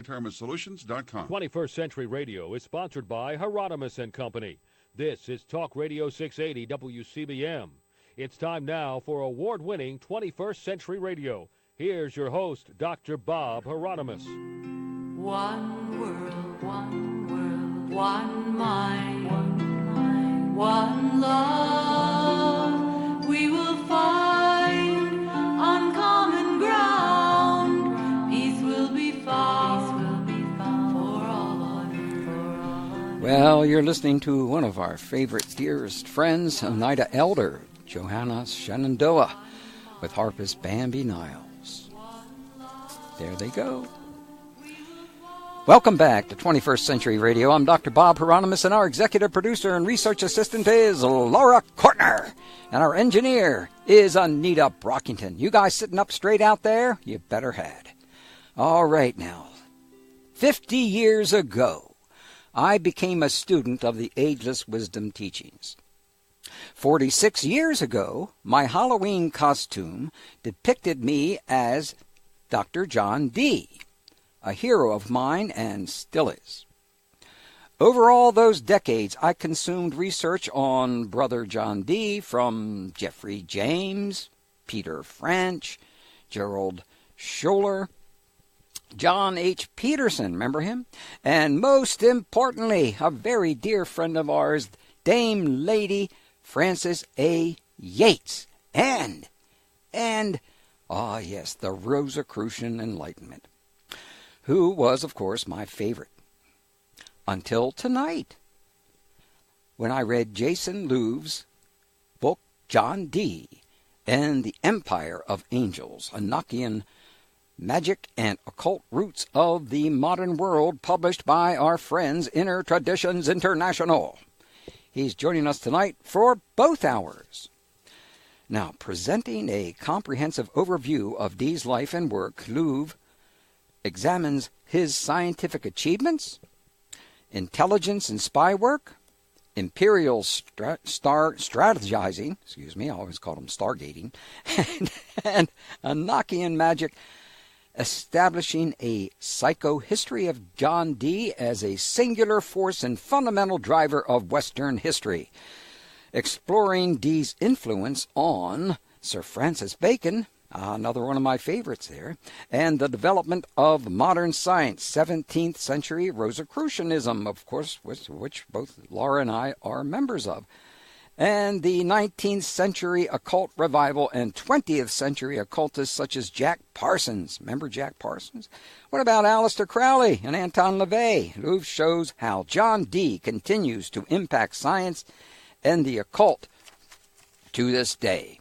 PhDRetirementSolutions.com. 21st Century Radio is sponsored by Hieronimus and Company. This is Talk Radio 680 WCBM. It's time now for award-winning 21st Century Radio. Here's your host, Dr. Bob Hieronimus. One world, one mind, one love. We will find on common ground. Peace will be found for all on earth. Well, you're listening to one of our favorite, dearest friends, Oneida Elder, Johanna Shenandoah, with harpist Bambi Niles. There they go. Welcome back to 21st Century Radio. I'm Dr. Bob Hieronimus, and our executive producer and research assistant is Laura Kortner. And our engineer is Anita Brockington. You guys sitting up straight out there? You better had. All right now. 50 years ago, I became a student of the Ageless Wisdom teachings. 46 years ago, my Halloween costume depicted me as Dr. John Dee, a hero of mine and still is. Over all those decades, I consumed research on Brother John Dee from Jeffrey James, Peter French, Gerald Scholler, John H. Peterson, remember him? And most importantly, a very dear friend of ours, Dame Lady Frances A. Yates. And, yes, the Rosicrucian Enlightenment, who was, of course, my favorite. Until tonight, when I read Jason Louv's book, John Dee and the Empire of Angels, Enochian Magic and Occult Roots of the Modern World, published by our friends Inner Traditions International. He's joining us tonight for both hours. Now, presenting a comprehensive overview of Dee's life and work, Louv examines his scientific achievements, intelligence and spy work, imperial strategizing, I always call them stargating, and Enochian magic, establishing a psychohistory of John Dee as a singular force and fundamental driver of Western history, exploring Dee's influence on Sir Francis Bacon, another one of my favorites there, and the development of modern science, 17th century Rosicrucianism, of course, which both Laura and I are members of, and the 19th century occult revival and 20th century occultists such as Jack Parsons. Remember Jack Parsons? What about Aleister Crowley and Anton LaVey? Louv shows how John Dee continues to impact science and the occult to this day.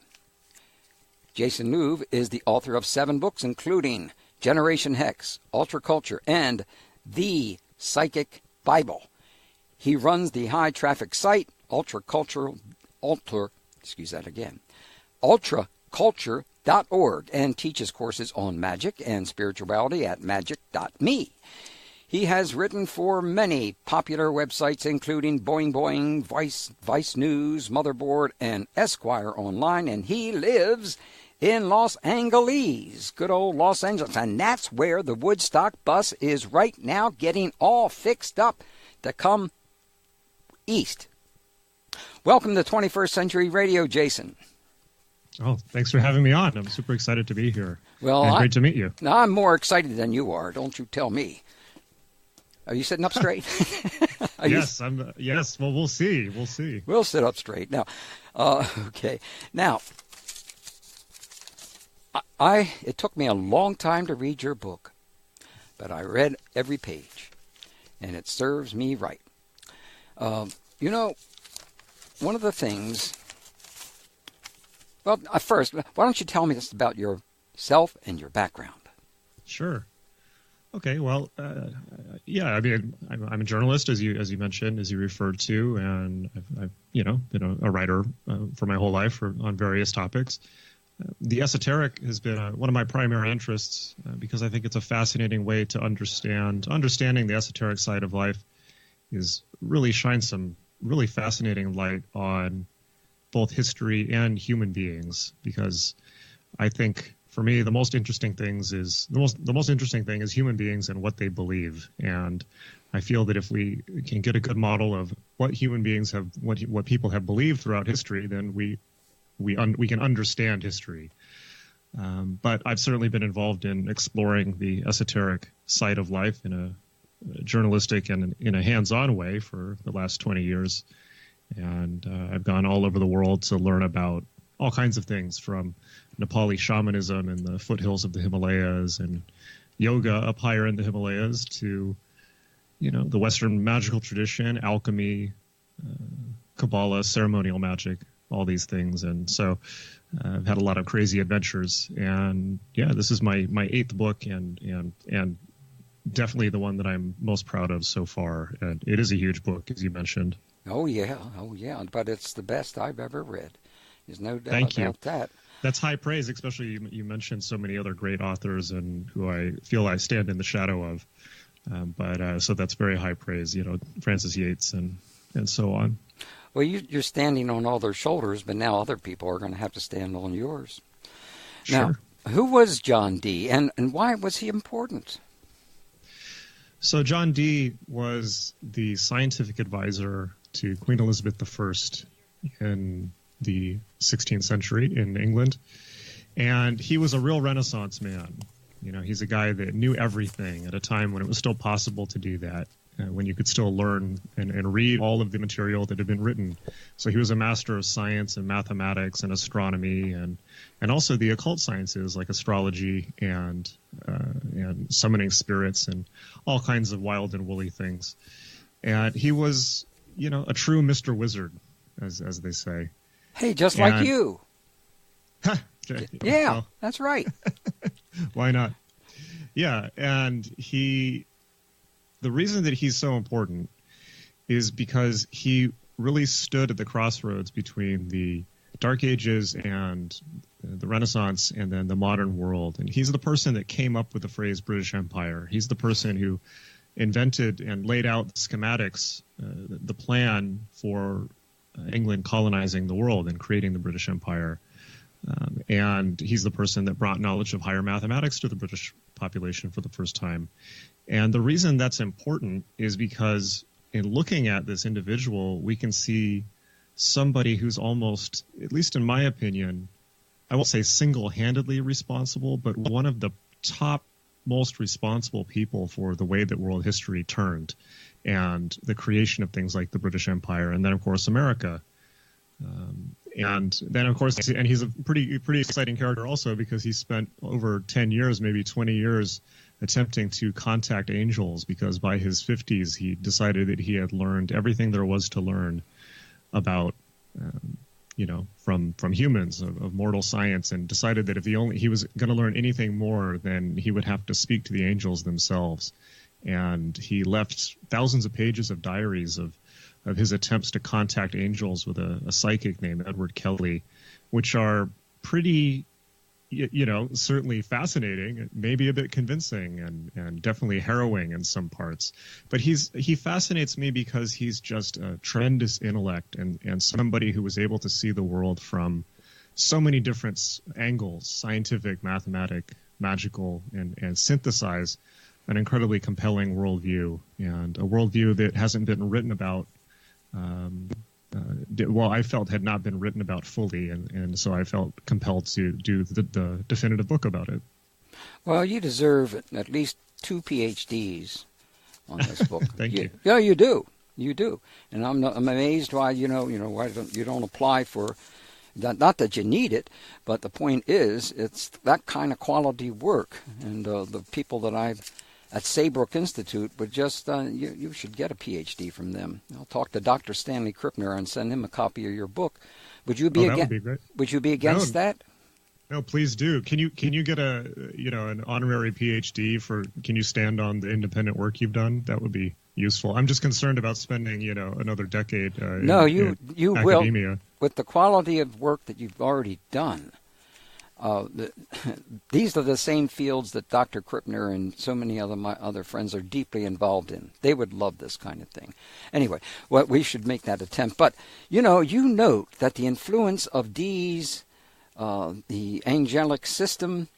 Jason Louv is the author of 7 books, including Generation Hex, Ultra Culture, and The Psychic Bible. He runs the high-traffic site, ultraculture.org, and teaches courses on magic and spirituality at magic.me. He has written for many popular websites, including Boing Boing, Vice News, Motherboard, and Esquire Online, and he lives in Los Angeles, good old Los Angeles, and that's where the Woodstock bus is right now, getting all fixed up to come east. Welcome to 21st Century Radio, Jason. Oh, thanks for having me on. I'm super excited to be here. Well, and great to meet you. I'm more excited than you are. Don't you tell me. Are you sitting up straight? Yes, yes. Well, we'll see. We'll sit up straight now. Okay. Now, it took me a long time to read your book, but I read every page, and it serves me right. One of the things. Well, first, why don't you tell me just about yourself and your background? Sure. Okay. Well, yeah. I mean, I'm a journalist, as you mentioned, as you referred to, and I've been a writer for my whole life on various topics. The esoteric has been one of my primary interests because I think it's a fascinating way to understanding the esoteric side of life is really shines some really fascinating light on both history and human beings, because I think for me, the most interesting thing is human beings and what they believe. And I feel that if we can get a good model of what human beings have, what people have believed throughout history, then we can understand history. But I've certainly been involved in exploring the esoteric side of life in a journalistic and in a hands-on way for the last 20 years. And I've gone all over the world to learn about all kinds of things, from Nepali shamanism in the foothills of the Himalayas and yoga up higher in the Himalayas to, the Western magical tradition, alchemy, Kabbalah, ceremonial magic, all these things. And so I've had a lot of crazy adventures. And yeah, this is my 8th book and definitely the one that I'm most proud of so far. And it is a huge book, as you mentioned. Oh, yeah. But it's the best I've ever read. There's no doubt Thank you. about that. That's high praise, especially you mentioned so many other great authors and who I feel I stand in the shadow of. So that's very high praise, Francis Yates and so on. Well, you're standing on all their shoulders, but now other people are going to have to stand on yours. Sure. Now, who was John Dee, and why was he important? So John Dee was the scientific advisor to Queen Elizabeth I in the 16th century in England. And he was a real Renaissance man. He's a guy that knew everything at a time when it was still possible to do that, when you could still learn and read all of the material that had been written. So he was a master of science and mathematics and astronomy and also the occult sciences like astrology and summoning spirits and all kinds of wild and woolly things. And he was, a true Mr. Wizard, as they say. Hey, just like you. Okay. Yeah, Well, that's right. why not? Yeah, and the reason that he's so important is because he really stood at the crossroads between the Dark Ages and the Renaissance and then the modern world. And he's the person that came up with the phrase British Empire. He's the person who invented and laid out the schematics, the plan for England colonizing the world and creating the British Empire. And he's the person that brought knowledge of higher mathematics to the British population for the first time. And the reason that's important is because in looking at this individual, we can see somebody who's almost, at least in my opinion, I won't say single-handedly responsible, but one of the top most responsible people for the way that world history turned and the creation of things like the British Empire and then, of course, America. And then, of course, and he's a pretty exciting character also because he spent over 10 years, maybe 20 years, attempting to contact angels because by his 50s he decided that he had learned everything there was to learn about, from humans of mortal science, and decided that if he was going to learn anything more, then he would have to speak to the angels themselves. And he left thousands of pages of diaries of his attempts to contact angels with a psychic named Edward Kelly, which are pretty, certainly fascinating, maybe a bit convincing and definitely harrowing in some parts. But he fascinates me because he's just a tremendous intellect and somebody who was able to see the world from so many different angles, scientific, mathematic, magical, and synthesize an incredibly compelling worldview, and a worldview that hasn't been written about. I felt had not been written about fully, and so I felt compelled to do the definitive book about it. Well, you deserve at least 2 PhDs on this book. Thank you. Yeah, you do. You do. And I'm amazed why why you don't apply for. Not that you need it, but the point is, it's that kind of quality work, and the people that I've at Saybrook Institute would just, you should get a PhD from them. I'll talk to Dr. Stanley Krippner and send him a copy of your book. Would you be that would be great. Would you be against that? No, please do. Can you get an honorary PhD can you stand on the independent work you've done? That would be useful. I'm just concerned about spending, another decade in academia. Will. With the quality of work that you've already done. These are the same fields that Dr. Krippner and so many my other friends are deeply involved in. They would love this kind of thing. Anyway, we should make that attempt. But, you note that the influence of Dee's, the angelic system,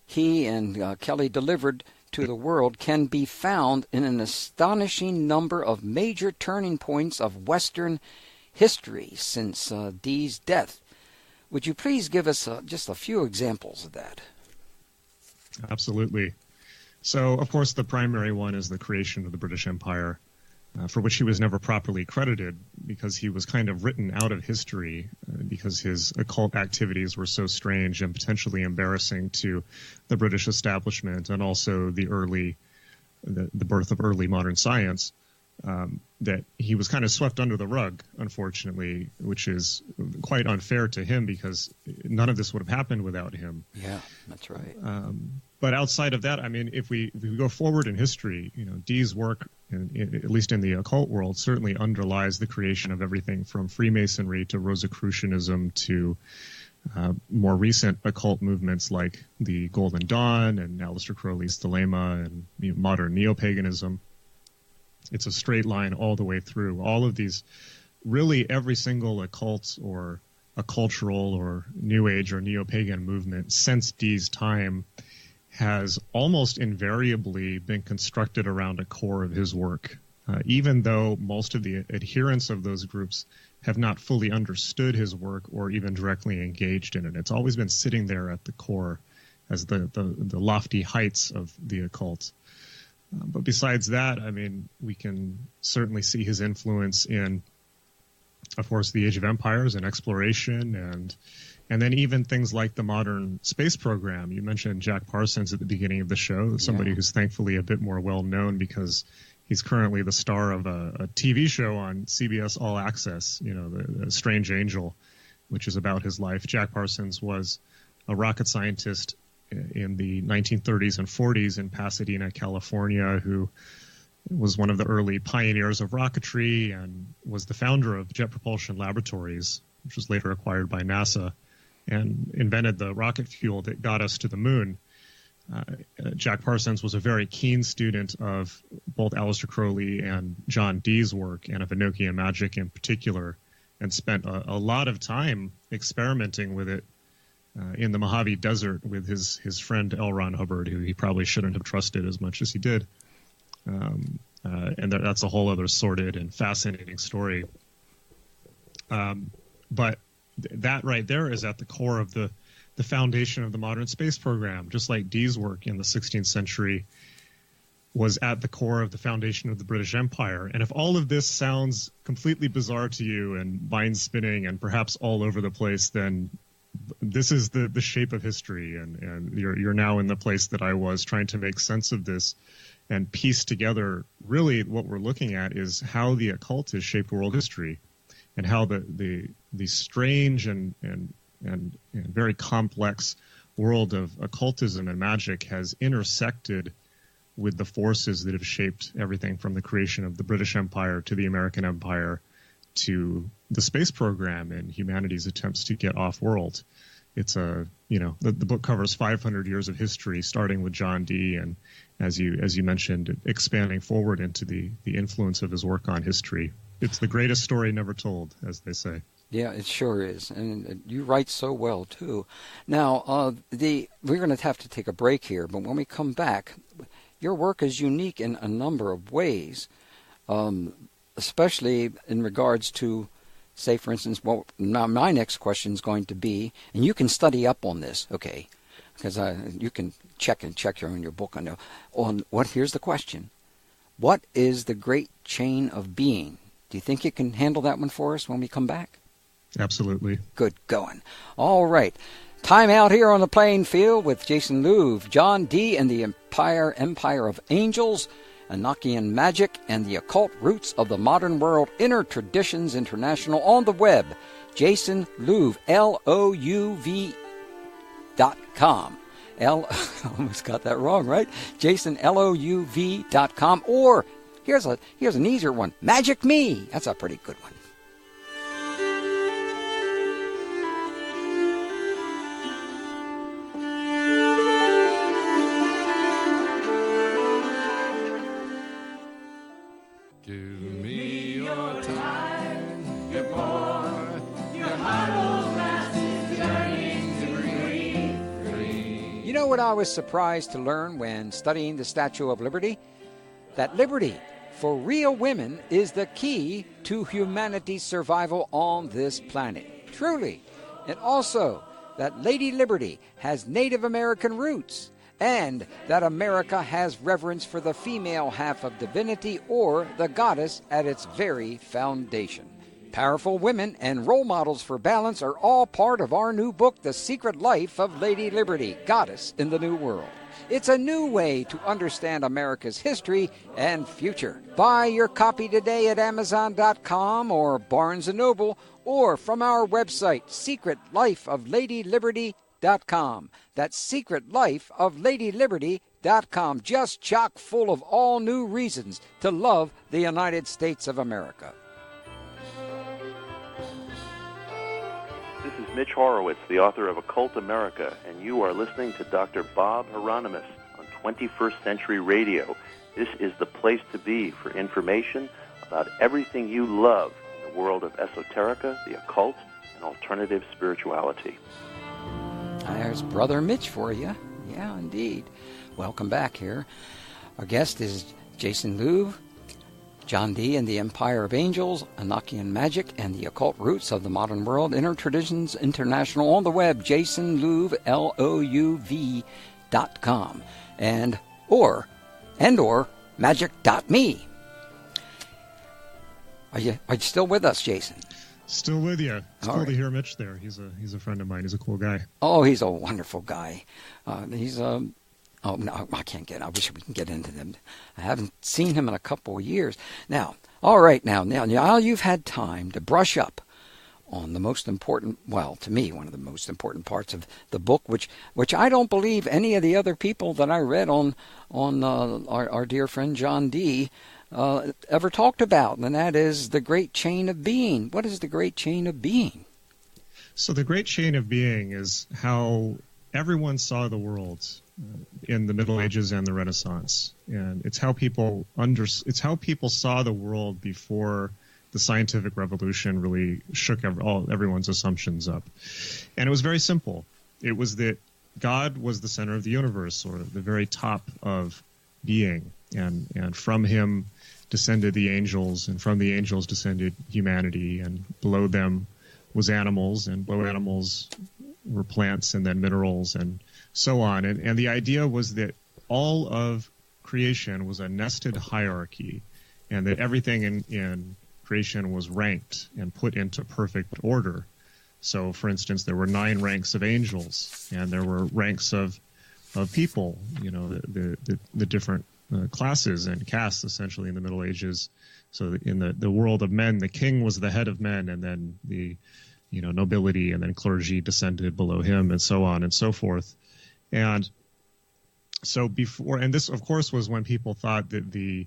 he and Kelly delivered to the world can be found in an astonishing number of major turning points of Western history since Dee's death. Would you please give us just a few examples of that? Absolutely. So, of course, the primary one is the creation of the British Empire, for which he was never properly credited because he was kind of written out of history because his occult activities were so strange and potentially embarrassing to the British establishment and also the birth of early modern science, that he was kind of swept under the rug, unfortunately, which is quite unfair to him because none of this would have happened without him. Yeah, that's right. But outside of that, I mean, if we go forward in history, Dee's work, at least in the occult world, certainly underlies the creation of everything from Freemasonry to Rosicrucianism to more recent occult movements like the Golden Dawn and Aleister Crowley's Thelema and modern neo-paganism. It's a straight line all the way through. All of these, really every single occult or a cultural or New Age or neo-pagan movement since Dee's time has almost invariably been constructed around a core of his work, even though most of the adherents of those groups have not fully understood his work or even directly engaged in it. It's always been sitting there at the core as the lofty heights of the occult. But besides that, I mean, we can certainly see his influence in, of course, the Age of Empires and exploration, and then even things like the modern space program. You mentioned Jack Parsons at the beginning of the show, somebody who's thankfully a bit more well-known because he's currently the star of a TV show on CBS All Access, the Strange Angel, which is about his life. Jack Parsons was a rocket scientist in the 1930s and 40s in Pasadena, California, who was one of the early pioneers of rocketry and was the founder of Jet Propulsion Laboratories, which was later acquired by NASA, and invented the rocket fuel that got us to the moon. Jack Parsons was a very keen student of both Aleister Crowley and John Dee's work, and of Enochian magic in particular, and spent a lot of time experimenting with it in the Mojave Desert with his friend L. Ron Hubbard, who he probably shouldn't have trusted as much as he did. And that's a whole other sordid and fascinating story. But that right there is at the core of the foundation of the modern space program, just like Dee's work in the 16th century was at the core of the foundation of the British Empire. And if all of this sounds completely bizarre to you and mind-spinning and perhaps all over the place, then this is the shape of history, and you're now in the place that I was, trying to make sense of this and piece together. Really what we're looking at is how the occult has shaped world history, and how the strange and very complex world of occultism and magic has intersected with the forces that have shaped everything from the creation of the British Empire to the American Empire to the space program and humanity's attempts to get off-world. It's the book covers 500 years of history, starting with John Dee, and as you mentioned, expanding forward into the influence of his work on history. It's the greatest story never told, as they say. Yeah, it sure is, and you write so well too. Now, we're going to have to take a break here, but when we come back, your work is unique in a number of ways, especially in regards to, say, for instance, well, now my next question is going to be, and you can study up on this, okay, because you can check here in your book on what. Here's the question: what is the great chain of being? Do you think you can handle that one for us when we come back? Absolutely. Good going. All right. Time out here on the playing field with Jason Louv, John Dee and the Empire of Angels, Enochian Magic, and the Occult Roots of the Modern World, Inner Traditions International, on the web. Jason Louv, LOUV.com. Almost got that wrong, right? JasonLOUV.com. Or here's an easier one. Magic Me. That's a pretty good one. know what I was surprised to learn when studying the Statue of Liberty? That liberty for real women is the key to humanity's survival on this planet. Truly. And also that Lady Liberty has Native American roots, and that America has reverence for the female half of divinity or the goddess at its very foundation. Powerful women and role models for balance are all part of our new book, The Secret Life of Lady Liberty, Goddess in the New World. It's a new way to understand America's history and future. Buy your copy today at Amazon.com or Barnes & Noble, or from our website, secretlifeofladyliberty.com. That's secretlifeofladyliberty.com. Just chock full of all new reasons to love the United States of America. This is Mitch Horowitz, the author of Occult America, and you are listening to Dr. Bob Hieronimus on 21st Century Radio. This is the place to be for information about everything you love in the world of esoterica, the occult, and alternative spirituality. There's Brother Mitch for you. Yeah, indeed. Welcome back here. Our guest is Jason Louv, John Dee and the Empire of Angels, Enochian Magic, and the Occult Roots of the Modern World, Inner Traditions International, on the web, jasonlouv, LOUV.com, and or magic.me. Are you still with us, Jason? Still with you. It's cool right to hear Mitch there. He's a friend of mine. He's a cool guy. Oh, he's a wonderful guy. Oh, no, I can't get. I wish we can get into them. I haven't seen him in a couple of years. Now, all right, now you've had time to brush up on the most important, well, to me, one of the most important parts of the book, which I don't believe any of the other people that I read on our dear friend John Dee ever talked about, and that is the Great Chain of Being. What is the Great Chain of Being? So the Great Chain of Being is how everyone saw the world in the Middle Ages and the Renaissance, and it's how people saw the world before the scientific revolution really shook everyone's assumptions up. And it was very simple. It was that God was the center of the universe, or the very top of being, and from him descended the angels, and from the angels descended humanity, and below them was animals, and below animals were plants, and then minerals, and so on. And the idea was that all of creation was a nested hierarchy, and that everything in creation was ranked and put into perfect order. So, for instance, there were 9 ranks of angels, and there were ranks of people, the different classes and castes, essentially, in the Middle Ages. So in the world of men, the king was the head of men, and then the nobility and then clergy descended below him, and so on and so forth. And so before, and this, of course, was when people thought that the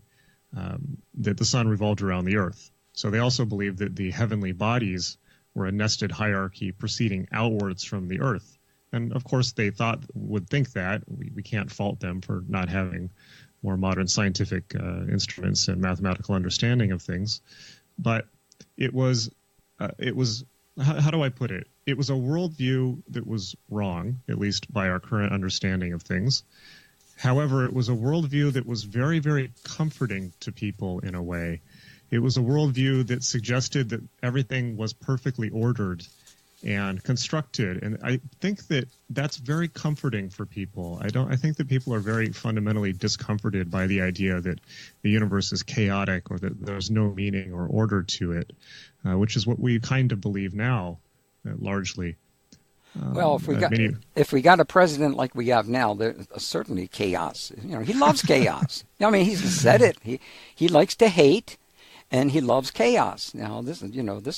sun revolved around the earth. So they also believed that the heavenly bodies were a nested hierarchy proceeding outwards from the earth. And of course, they would think that. We can't fault them for not having more modern scientific instruments and mathematical understanding of things. But it was how do I put it? It was a worldview that was wrong, at least by our current understanding of things. However, it was a worldview that was very, very comforting to people in a way. It was a worldview that suggested that everything was perfectly ordered and constructed. And I think that that's very comforting for people. I think that people are very fundamentally discomforted by the idea that the universe is chaotic, or that there's no meaning or order to it, which is what we kind of believe now, largely. Well, if we got a president like we have now, there's certainly chaos. He loves chaos. I mean, he's said it. He likes to hate, and he loves chaos. Now, this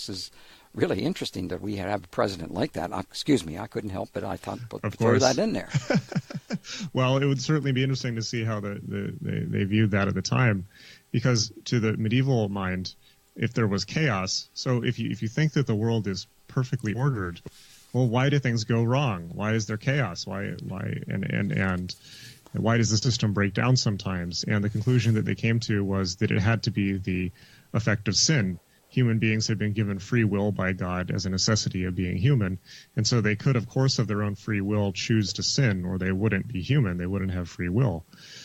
is really interesting that we have a president like that. Excuse me, I couldn't help it. I thought I'd throw that in there. Well, it would certainly be interesting to see how they viewed that at the time, because to the medieval mind, if there was chaos, so if you think that the world is perfectly ordered, well, why do things go wrong? Why is there chaos? Why and why does the system break down sometimes? And the conclusion that they came to was that it had to be the effect of sin. human beings had been given free will by God as a necessity of being human. And so they could, of course, of their own free will, choose to sin, or they wouldn't be human. They wouldn't have free will.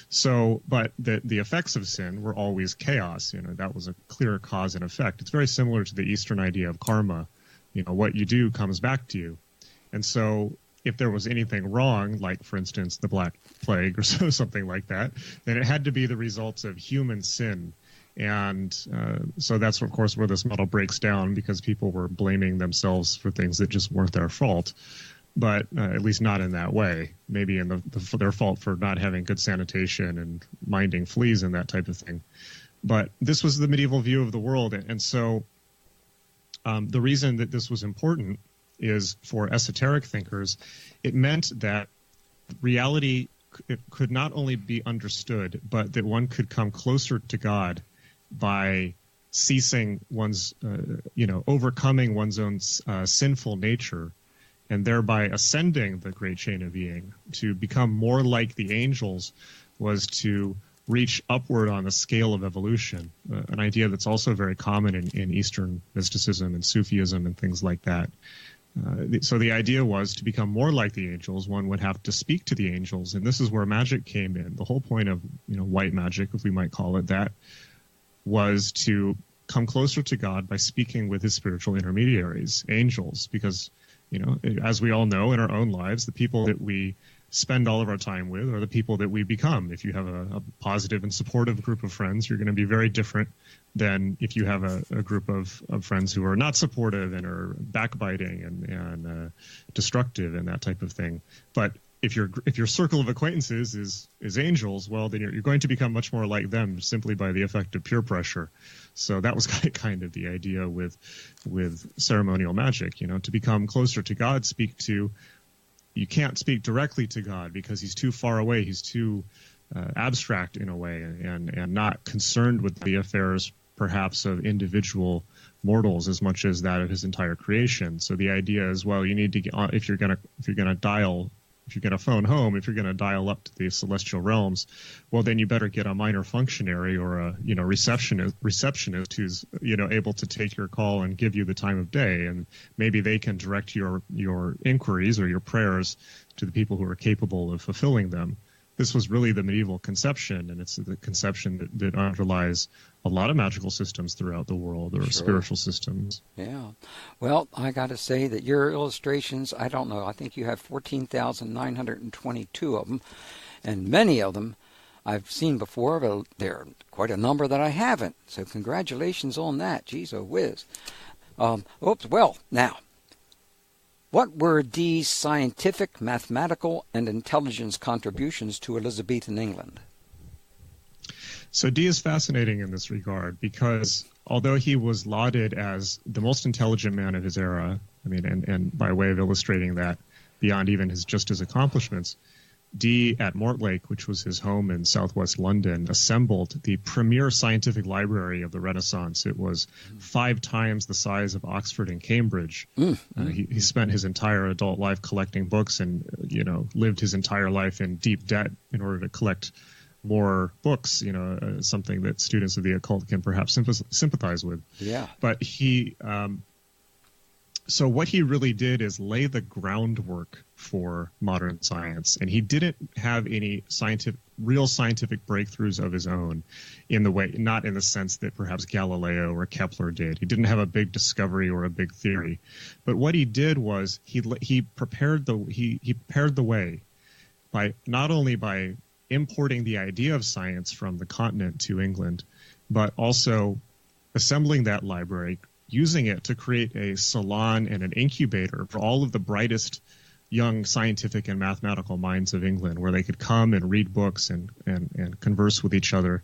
So, but the effects of sin were always chaos. That was a clear cause and effect. It's very similar to the Eastern idea of karma. What you do comes back to you. And so if there was anything wrong, like, for instance, the Black Plague or something like that, then it had to be the results of human sin. And so that's, of course, where this model breaks down, because people were blaming themselves for things that just weren't their fault. But at least not in that way. Maybe in their fault for not having good sanitation and minding fleas and that type of thing. But this was the medieval view of the world. And so the reason that this was important is, for esoteric thinkers, it meant that reality could not only be understood, but that one could come closer to God by ceasing one's, overcoming one's own sinful nature, and thereby ascending the great chain of being. To become more like the angels was to reach upward on the scale of evolution, an idea that's also very common in Eastern mysticism and Sufism and things like that. So the idea was, to become more like the angels, one would have to speak to the angels, and this is where magic came in. The whole point of white magic, if we might call it that, was to come closer to God by speaking with his spiritual intermediaries, angels, because as we all know in our own lives, the people that we spend all of our time with are the people that we become. If you have a positive and supportive group of friends, you're going to be very different than if you have a group of friends who are not supportive and are backbiting and destructive and that type of thing. But if your circle of acquaintances is angels, well, then you're going to become much more like them simply by the effect of peer pressure. So that was kind of the idea with ceremonial magic, to become closer to God. You can't speak directly to God because he's too far away. He's too abstract in a way, and not concerned with the affairs perhaps of individual mortals as much as that of his entire creation. So the idea is, well, you need to get, if you're going to phone home, if you're going to dial up to the celestial realms, well, then you better get a minor functionary or a receptionist who's able to take your call and give you the time of day, and maybe they can direct your inquiries or your prayers to the people who are capable of fulfilling them. This was really the medieval conception, and it's the conception that underlies a lot of magical systems throughout the world, or spiritual systems. Yeah. Well, I got to say that your illustrations, I don't know, I think you have 14,922 of them, and many of them I've seen before, but there are quite a number that I haven't. So congratulations on that. Geez, oh whiz. Well, now, what were Dee's scientific, mathematical, and intelligence contributions to Elizabethan England? So Dee is fascinating in this regard because although he was lauded as the most intelligent man of his era, and by way of illustrating that beyond even his accomplishments, Dee at Mortlake, which was his home in southwest London, assembled the premier scientific library of the Renaissance. It was 5 times the size of Oxford and Cambridge. He spent his entire adult life collecting books and, lived his entire life in deep debt in order to collect more books, something that students of the occult can perhaps sympathize with. Yeah. But so what he really did is lay the groundwork for modern science, and he didn't have any real scientific breakthroughs of his own, not in the sense that perhaps Galileo or Kepler did. He didn't have a big discovery or a big theory, but what he did was he prepared the way by not only by importing the idea of science from the continent to England, but also assembling that library, using it to create a salon and an incubator for all of the brightest young scientific and mathematical minds of England, where they could come and read books and converse with each other,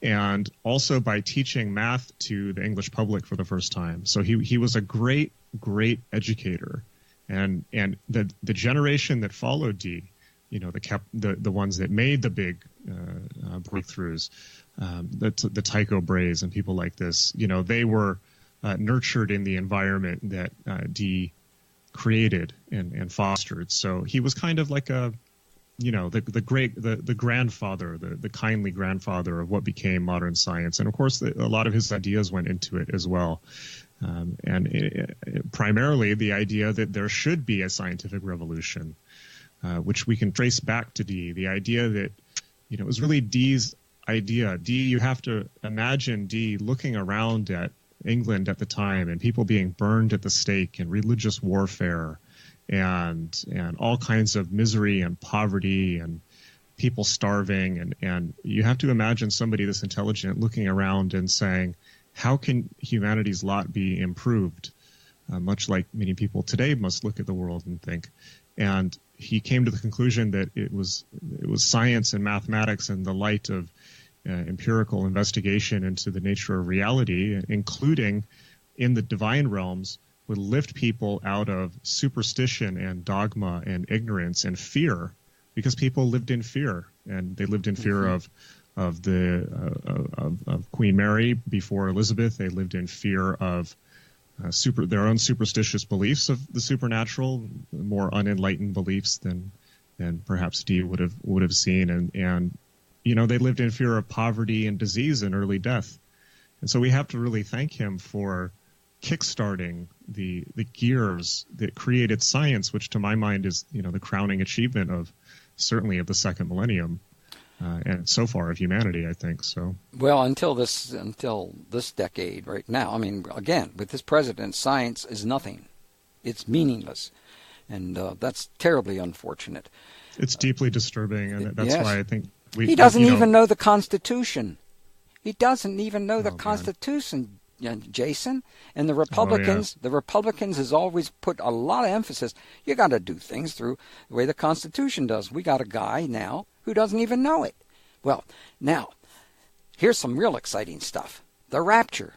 and also by teaching math to the English public for the first time. So he was a great educator, and the generation that followed Dee, the ones that made the big breakthroughs, the Tycho Brahes and people like this, they were nurtured in the environment that Dee created and fostered. So he was kind of like a the grandfather, the kindly grandfather of what became modern science. And of course, a lot of his ideas went into it as well. Primarily the idea that there should be a scientific revolution, which we can trace back to Dee. The idea that, it was really Dee's idea. Dee, you have to imagine Dee looking around at England at the time and people being burned at the stake and religious warfare and all kinds of misery and poverty and people starving. And you have to imagine somebody this intelligent looking around and saying, how can humanity's lot be improved? Much like many people today must look at the world and think. And he came to the conclusion that it was science and mathematics and the light of empirical investigation into the nature of reality, including in the divine realms, would lift people out of superstition and dogma and ignorance and fear, because people lived in fear, and they lived in fear of Queen Mary before Elizabeth. They lived in fear of their own superstitious beliefs of the supernatural, more unenlightened beliefs than perhaps Dee would have seen, and they lived in fear of poverty and disease and early death. And so we have to really thank him for kickstarting the gears that created science, which to my mind is the crowning achievement of certainly of the second millennium. And so far of humanity, I think so. Well, until this decade right now, I mean, again, with this president, science is nothing. It's meaningless. And that's terribly unfortunate. It's deeply disturbing, and that's why I think he doesn't even know the Constitution. He doesn't even know the Constitution, Jason. And the Republicans, the Republicans has always put a lot of emphasis. You got to do things through the way the Constitution does. We got a guy now who doesn't even know it. Well, now, here's some real exciting stuff. The rapture.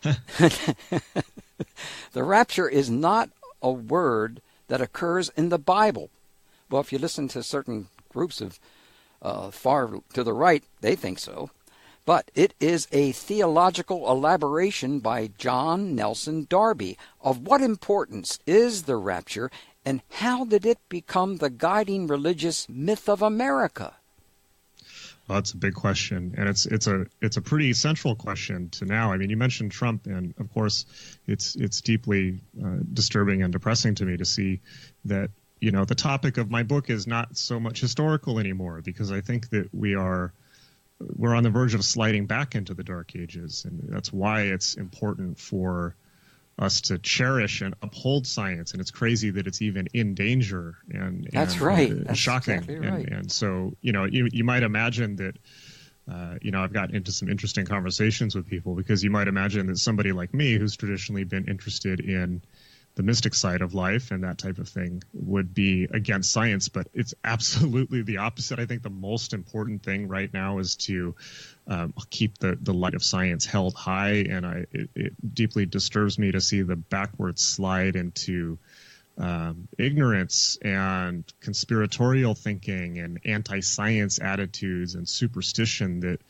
The rapture is not a word that occurs in the Bible. Well, if you listen to certain groups of far to the right, they think so. But it is a theological elaboration by John Nelson Darby. Of what importance is the rapture, and how did it become the guiding religious myth of America? Well, that's a big question, and it's a pretty central question to now. I mean, you mentioned Trump, and of course, it's deeply disturbing and depressing to me to see that the topic of my book is not so much historical anymore, because I think that we're on the verge of sliding back into the Dark Ages, and that's why it's important for us to cherish and uphold science. And it's crazy that it's even in danger. And that's right. That's shocking. Exactly right. And so, you might imagine that, I've gotten into some interesting conversations with people, because you might imagine that somebody like me, who's traditionally been interested in the mystic side of life and that type of thing, would be against science, but it's absolutely the opposite. I think the most important thing right now is to keep the light of science held high, and it deeply disturbs me to see the backward slide into ignorance and conspiratorial thinking and anti-science attitudes and superstition that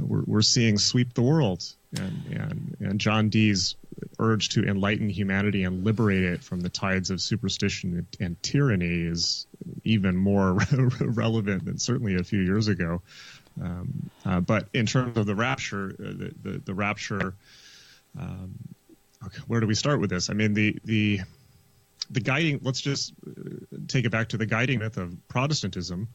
we're seeing sweep the world. And John Dee's urge to enlighten humanity and liberate it from the tides of superstition and tyranny is even more relevant than certainly a few years ago. But in terms of the rapture, the rapture, okay, where do we start with this? I mean, the guiding, let's just take it back to the guiding myth of Protestantism,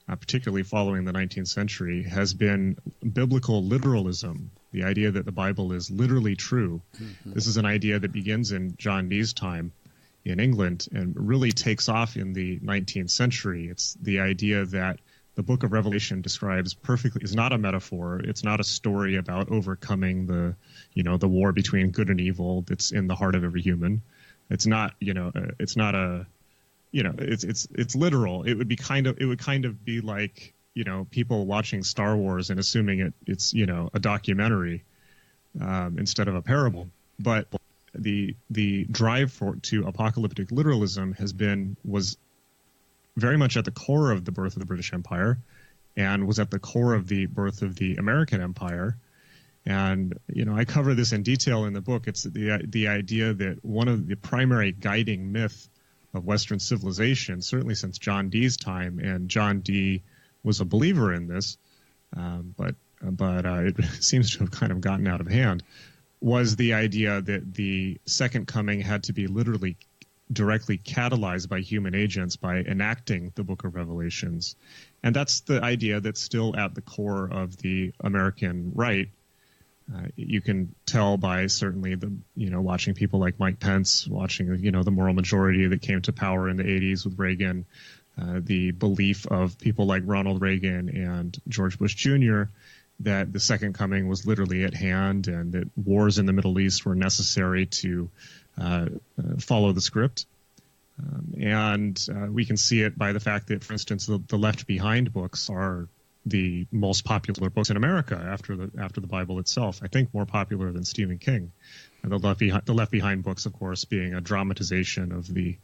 particularly following the 19th century, has been biblical literalism, the idea that the Bible is literally true. Mm-hmm. This is an idea that begins in John Dee's time in England and really takes off in the 19th century. It's the idea that the book of Revelation describes perfectly, is not a metaphor. It's not a story about overcoming the war between good and evil that's in the heart of every human. It's not, it's not a, it's literal. It would kind of be like, people watching Star Wars and assuming it's a documentary instead of a parable. But the drive to apocalyptic literalism was very much at the core of the birth of the British Empire, and was at the core of the birth of the American Empire. And I cover this in detail in the book. It's the idea that one of the primary guiding myth Western civilization, certainly since John Dee's time, and John Dee was a believer in this, but it seems to have kind of gotten out of hand, was the idea that the second coming had to be literally directly catalyzed by human agents by enacting the Book of Revelations. And that's the idea that's still at the core of the American right. You can tell by certainly watching people like Mike Pence, watching, the moral majority that came to power in the 80s with Reagan, the belief of people like Ronald Reagan and George Bush Jr., that the second coming was literally at hand and that wars in the Middle East were necessary to follow the script. And we can see it by the fact that, for instance, the Left Behind books are the most popular books in America after the Bible itself. I think more popular than Stephen King. And the Left Behind books, of course, being a dramatization of the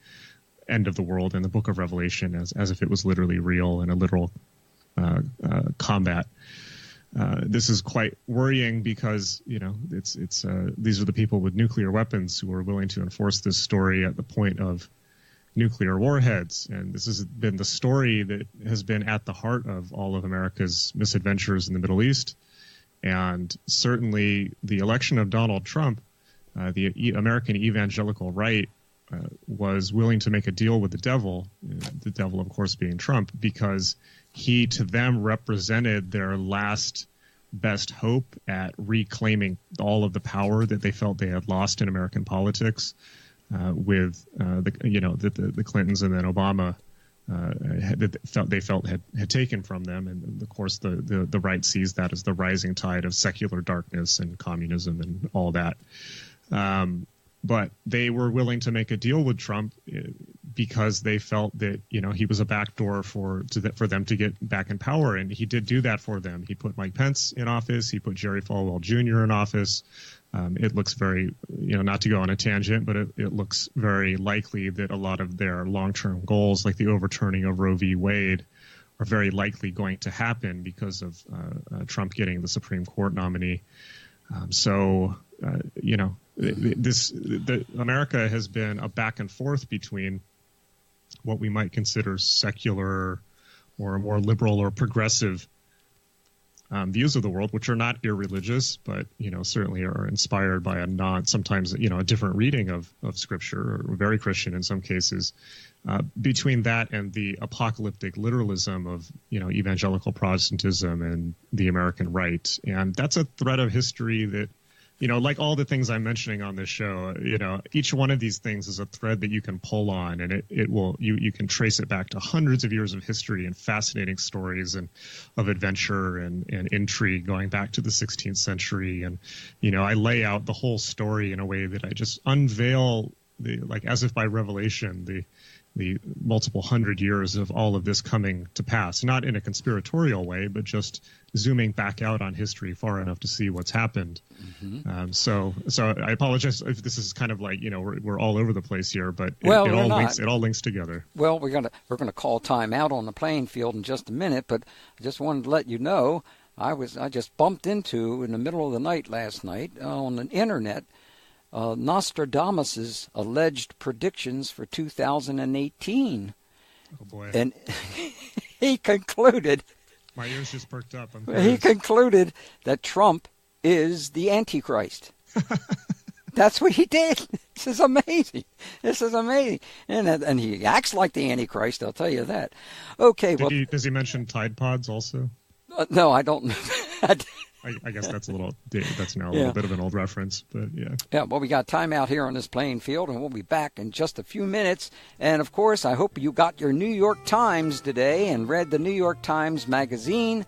end of the world and the Book of Revelation as if it was literally real and a literal combat. This is quite worrying because it's these are the people with nuclear weapons who are willing to enforce this story at the point of nuclear warheads, and this has been the story that has been at the heart of all of America's misadventures in the Middle East. And certainly the election of Donald Trump, the American evangelical right was willing to make a deal with the devil, of course, being Trump, because he, to them, represented their last best hope at reclaiming all of the power that they felt they had lost in American politics with the Clintons and then Obama that they felt had taken from them. And of course, the right sees that as the rising tide of secular darkness and communism and all that. But they were willing to make a deal with Trump because they felt that he was a backdoor for them to get back in power, and he did do that for them. He put Mike Pence in office. He put Jerry Falwell Jr. in office. It looks very, not to go on a tangent, but it looks very likely that a lot of their long-term goals, like the overturning of Roe v. Wade, are very likely going to happen because of Trump getting the Supreme Court nominee. America has been a back and forth between what we might consider secular or more liberal or progressive views of the world, which are not irreligious, but certainly are inspired by sometimes a different reading of Scripture, or very Christian in some cases. Between that and the apocalyptic literalism of evangelical Protestantism and the American right, and that's a thread of history that like all the things I'm mentioning on this show, each one of these things is a thread that you can pull on, and it will you can trace it back to hundreds of years of history and fascinating stories and of adventure and intrigue going back to the 16th century. And I lay out the whole story in a way that I just unveil as if by revelation the multiple hundred years of all of this coming to pass, not in a conspiratorial way, but just zooming back out on history far enough to see what's happened. Mm-hmm. So I apologize if this is kind of we're all over the place here, but it all links together. Well, we're gonna call time out on the playing field in just a minute, but I just wanted to let you know I just bumped into in the middle of the night last night on the internet Nostradamus's alleged predictions for 2018. Oh boy! And he concluded. My ears just perked up. He concluded that Trump is the Antichrist. That's what he did. This is amazing. And he acts like the Antichrist, I'll tell you that. Okay. Does he mention Tide Pods also? No, I don't. I guess that's now a little bit of an old reference, but yeah. Yeah, well, we got time out here on this playing field, and we'll be back in just a few minutes. And, of course, I hope you got your New York Times today and read the New York Times magazine.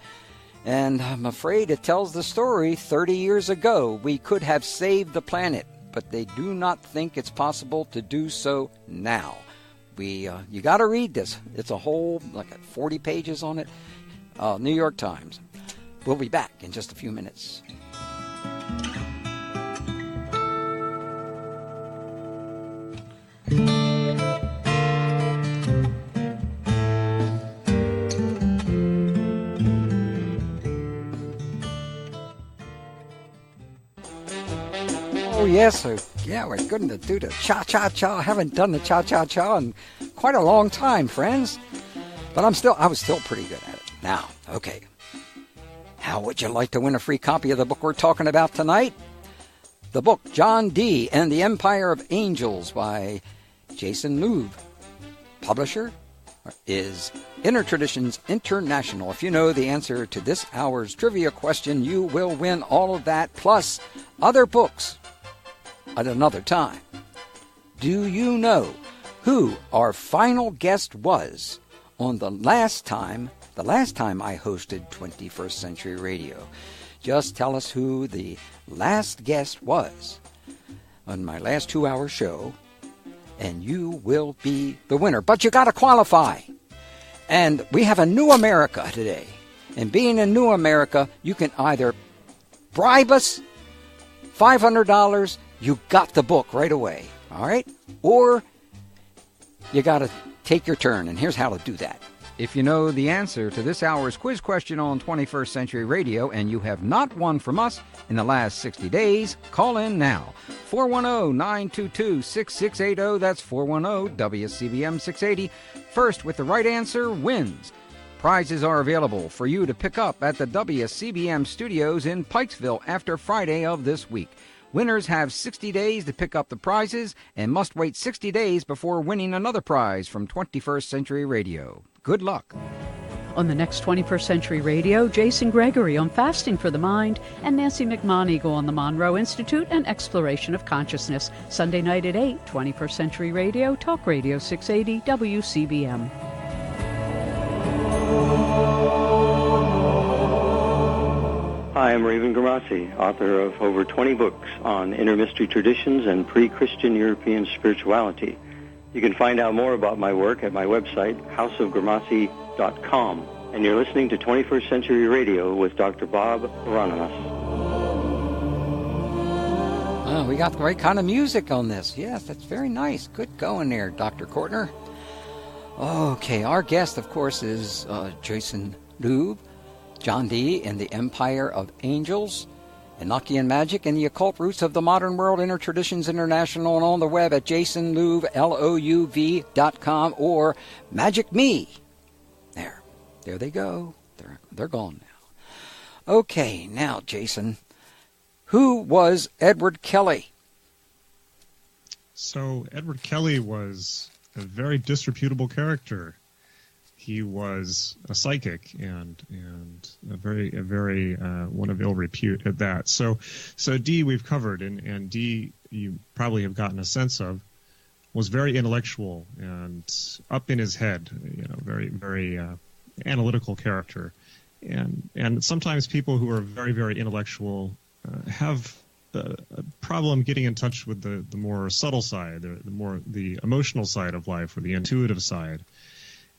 And I'm afraid it tells the story 30 years ago. We could have saved the planet, but they do not think it's possible to do so now. You got to read this. It's a whole, 40 pages on it. New York Times. We'll be back in just a few minutes. Oh, yes. Yeah, we're going to do the cha-cha-cha. I haven't done the cha-cha-cha in quite a long time, friends. But I was still pretty good at it. Now, okay. How would you like to win a free copy of the book we're talking about tonight? The book, John Dee and the Empire of Angels by Jason Louv. Publisher is Inner Traditions International. If you know the answer to this hour's trivia question, you will win all of that, plus other books at another time. Do you know who our final guest was on the last time I hosted 21st Century Radio? Just tell us who the last guest was on my last 2-hour show, and you will be the winner. But you got to qualify. And we have a New America today. And being in New America, you can either bribe us $500, you got the book right away, all right? Or you got to take your turn, and here's how to do that. If you know the answer to this hour's quiz question on 21st Century Radio and you have not won from us in the last 60 days, call in now. 410-922-6680. That's 410-WCBM-680. First with the right answer wins. Prizes are available for you to pick up at the WCBM studios in Pikesville after Friday of this week. Winners have 60 days to pick up the prizes and must wait 60 days before winning another prize from 21st Century Radio. Good luck. On the next 21st Century Radio, Jason Gregory on Fasting for the Mind and Nancy McMoneagle on the Monroe Institute and Exploration of Consciousness. Sunday night at 8, 21st Century Radio, Talk Radio 680 WCBM. Hi, I'm Raven Gramassi, author of over 20 books on inner mystery traditions and pre-Christian European spirituality. You can find out more about my work at my website, houseofgramassi.com. And you're listening to 21st Century Radio with Dr. Bob Hieronimus. Oh, we got the right kind of music on this. Yes, that's very nice. Good going there, Dr. Kortner. Okay, our guest, of course, is Jason Louv, John Dee and the Empire of Angels, Enochian Magic and the Occult Roots of the Modern World, Inner Traditions International, and on the web at jasonlouv.com or Magic Me. There they go. They're gone now. Okay, now, Jason, who was Edward Kelly? So Edward Kelly was a very disreputable character. He was a psychic and a very one of ill repute at that. So Dee we've covered, and Dee you probably have gotten a sense of, was very intellectual and up in his head, very analytical character, and sometimes people who are very intellectual have a problem getting in touch with the more subtle side, the emotional side of life, or the intuitive side.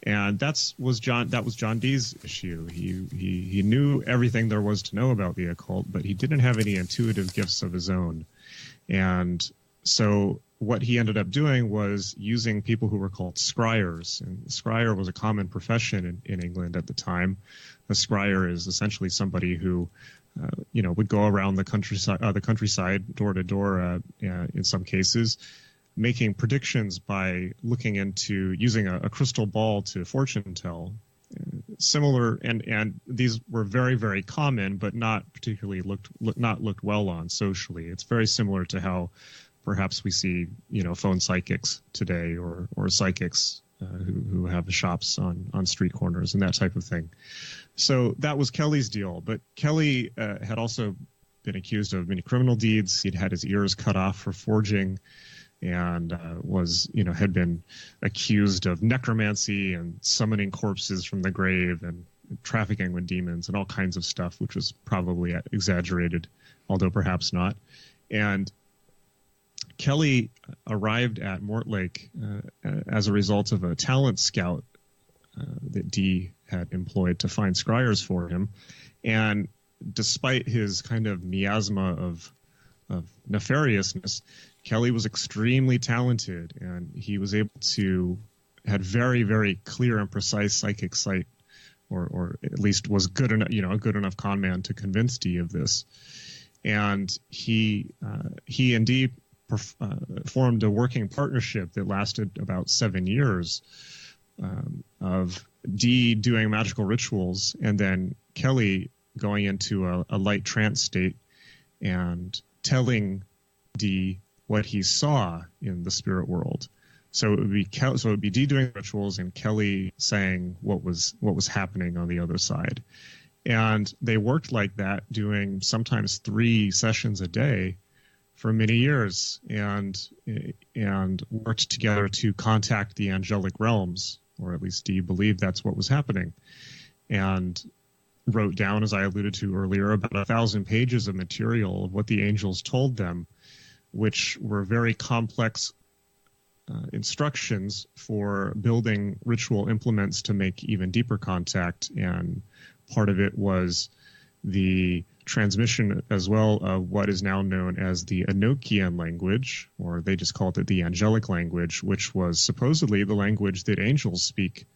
And that was John Dee's issue. He knew everything there was to know about the occult, but he didn't have any intuitive gifts of his own. And so what he ended up doing was using people who were called scryers. And scryer was a common profession in England at the time. A scryer is essentially somebody who would go around the countryside door to door in some cases, making predictions by looking into using a crystal ball to fortune tell. Similar, and these were very common, but not particularly looked well on socially. It's very similar to how perhaps we see phone psychics today, or psychics who have shops on street corners and that type of thing. So that was Kelly's deal. But Kelly had also been accused of many criminal deeds. He'd had his ears cut off for forging, and had been accused of necromancy and summoning corpses from the grave and trafficking with demons and all kinds of stuff, which was probably exaggerated, although perhaps not. And Kelly arrived at Mortlake as a result of a talent scout that Dee had employed to find scryers for him. And despite his kind of miasma of nefariousness, Kelly was extremely talented, and he was able to had very clear and precise psychic sight, or at least was good enough, a good enough con man to convince Dee of this. and he and Dee formed a working partnership that lasted about 7 years, of Dee doing magical rituals and then Kelly going into a light trance state and telling Dee what he saw in the spirit world. So it would be Dee doing rituals and Kelly saying what was happening on the other side. And they worked like that, doing sometimes 3 sessions a day for many years, and worked together to contact the angelic realms, or at least Dee believed that's what was happening, and wrote down, as I alluded to earlier, about 1,000 pages of material of what the angels told them, which were very complex instructions for building ritual implements to make even deeper contact. And part of it was the transmission as well of what is now known as the Enochian language, or they just called it the angelic language, which was supposedly the language that angels speak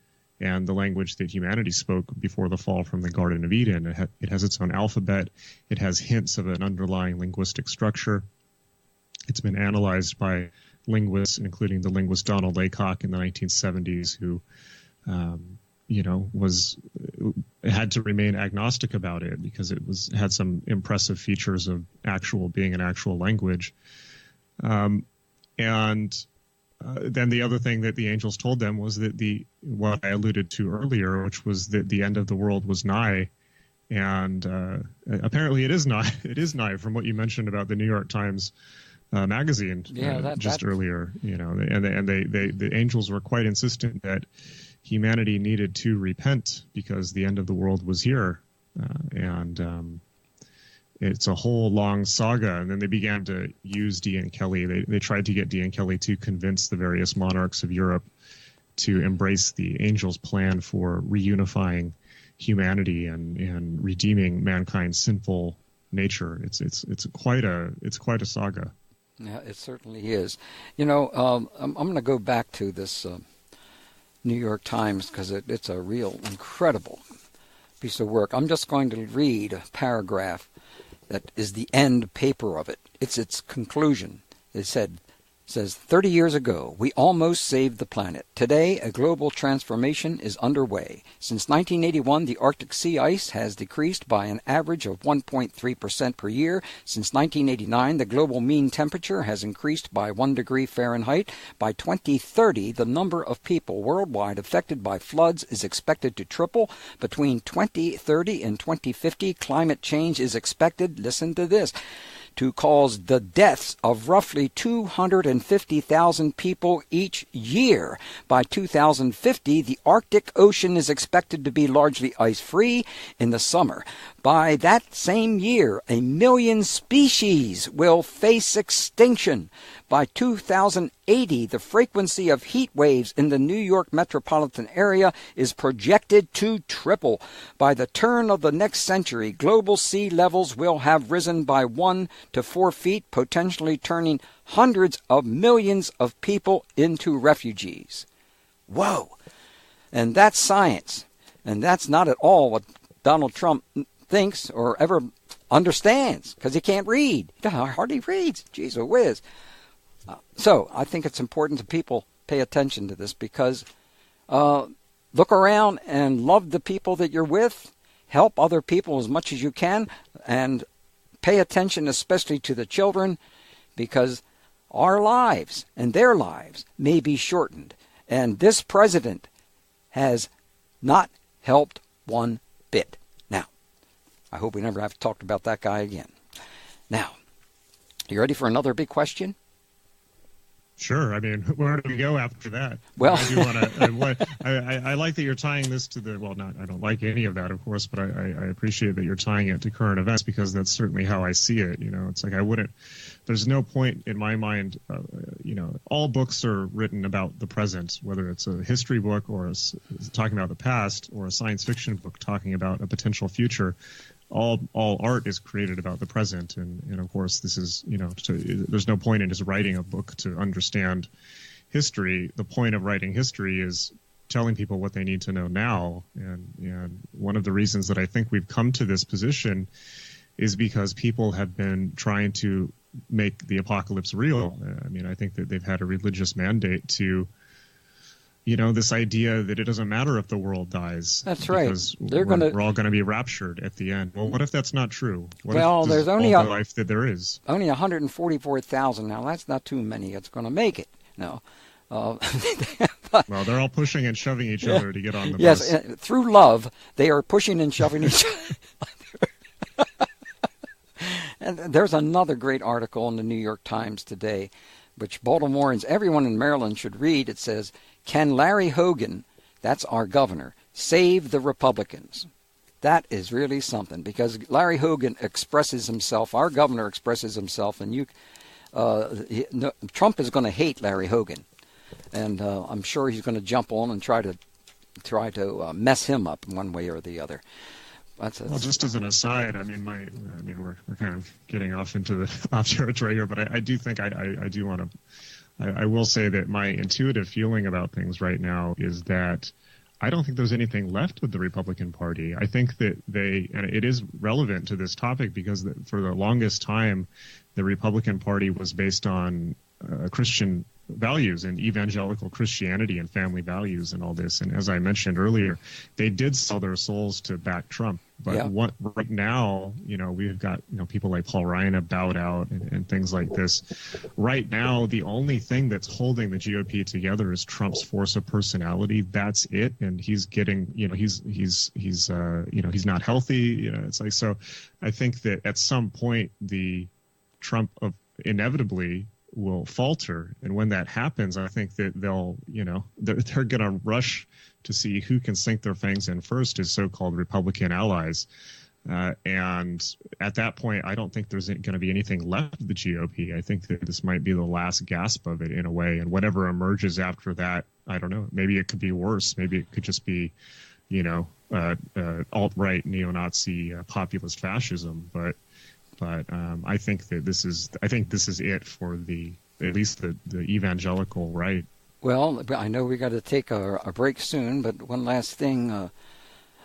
and the language that humanity spoke before the fall from the Garden of Eden. It has its own alphabet. It has hints of an underlying linguistic structure. It's been analyzed by linguists, including the linguist Donald Laycock in the 1970s, who had to remain agnostic about it because it had some impressive features of being an actual language. Then the other thing that the angels told them was that what I alluded to earlier, which was that the end of the world was nigh, and apparently it is nigh. It is nigh, from what you mentioned about the New York Times magazine earlier. The angels were quite insistent that humanity needed to repent because the end of the world was here, and it's a whole long saga. And then they began to use Dee and Kelly. They tried to get Dee and Kelly to convince the various monarchs of Europe to embrace the angels' plan for reunifying humanity and redeeming mankind's sinful nature. It's quite a saga. Yeah, it certainly is. I'm going to go back to this New York Times because it's a real incredible piece of work. I'm just going to read a paragraph that is the end paper of it. It's its conclusion. It says, 30 years ago, we almost saved the planet. Today, a global transformation is underway. Since 1981, the Arctic sea ice has decreased by an average of 1.3% per year. Since 1989, the global mean temperature has increased by 1 degree Fahrenheit. By 2030, the number of people worldwide affected by floods is expected to triple. Between 2030 and 2050, climate change is expected, listen to this, to cause the deaths of roughly 250,000 people each year. By 2050, the Arctic Ocean is expected to be largely ice-free in the summer. By that same year, 1 million species will face extinction. By 2080, the frequency of heat waves in the New York metropolitan area is projected to triple. By the turn of the next century, global sea levels will have risen by 1 to 4 feet, potentially turning hundreds of millions of people into refugees. Whoa! And that's science. And that's not at all what Donald Trump thinks or ever understands, because he can't read. He hardly reads. Jeez whiz. So I think it's important that people pay attention to this, because look around and love the people that you're with. Help other people as much as you can, and pay attention especially to the children, because our lives and their lives may be shortened. And this president has not helped one bit. Now, I hope we never have to talk about that guy again. Now, you ready for another big question? Sure. I mean, where do we go after that? Well, I do want to. I like that you're tying this to the. Well, I don't like any of that, of course, but I appreciate that you're tying it to current events, because that's certainly how I see it. It's like I wouldn't. There's no point in my mind. All books are written about the present, whether it's a history book or talking about the past, or a science fiction book talking about a potential future. All art is created about the present, and of course this is there's no point in just writing a book to understand history. The point of writing history is telling people what they need to know now, and one of the reasons that I think we've come to this position is because people have been trying to make the apocalypse real. I mean, I think that they've had a religious mandate to, this idea that it doesn't matter if the world dies. That's right. Because we're all going to be raptured at the end. Well, what if that's not true? Well, there's only all the life that there is. Only 144,000. Now, that's not too many. It's going to make it. No. Well, they're all pushing and shoving each other to get on the bus. Yes, through love, they are pushing and shoving each other. And there's another great article in the New York Times today, which Baltimoreans, everyone in Maryland should read. It says, "Can Larry Hogan, that's our governor, save the Republicans?" That is really something, because Larry Hogan expresses himself, our governor expresses himself, and Trump is going to hate Larry Hogan. And I'm sure he's going to jump on and try to mess him up in one way or the other. Well, just as an aside, we're kind of getting off territory here, but I do think I do want to. I will say that my intuitive feeling about things right now is that I don't think there's anything left with the Republican Party. I think that and it is relevant to this topic because for the longest time, the Republican Party was based on Christian values and evangelical Christianity and family values and all this. And as I mentioned earlier, they did sell their souls to back Trump. But right now, we've got people like Paul Ryan have bowed out and things like this. Right now, the only thing that's holding the GOP together is Trump's force of personality. That's it. And he's getting, he's not healthy. It's like, so I think that at some point the Trump inevitably will falter, and when that happens, I think that they're going to rush to see who can sink their fangs in first as so-called Republican allies, and at that point, I don't think there's going to be anything left of the GOP. I think that this might be the last gasp of it in a way, and whatever emerges after that, I don't know. Maybe it could be worse. Maybe it could just be, alt-right neo-Nazi populist fascism, but I think that this is it for at least the evangelical right. Well, I know we got to take a break soon, but one last thing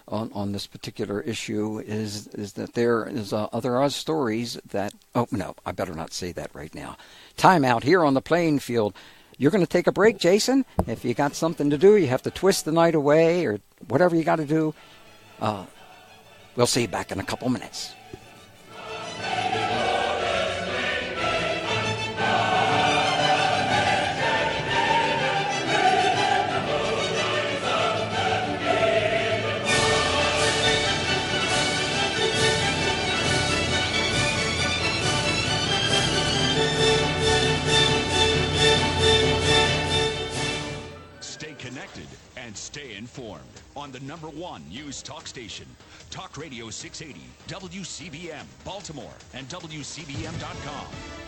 on this particular issue is that there are stories that. Oh no, I better not say that right now. Time out here on the playing field. You're going to take a break, Jason. If you got something to do, you have to twist the night away or whatever you got to do. We'll see you back in a couple minutes. Stay informed on the #1 news talk station, Talk Radio 680, WCBM, Baltimore, and WCBM.com.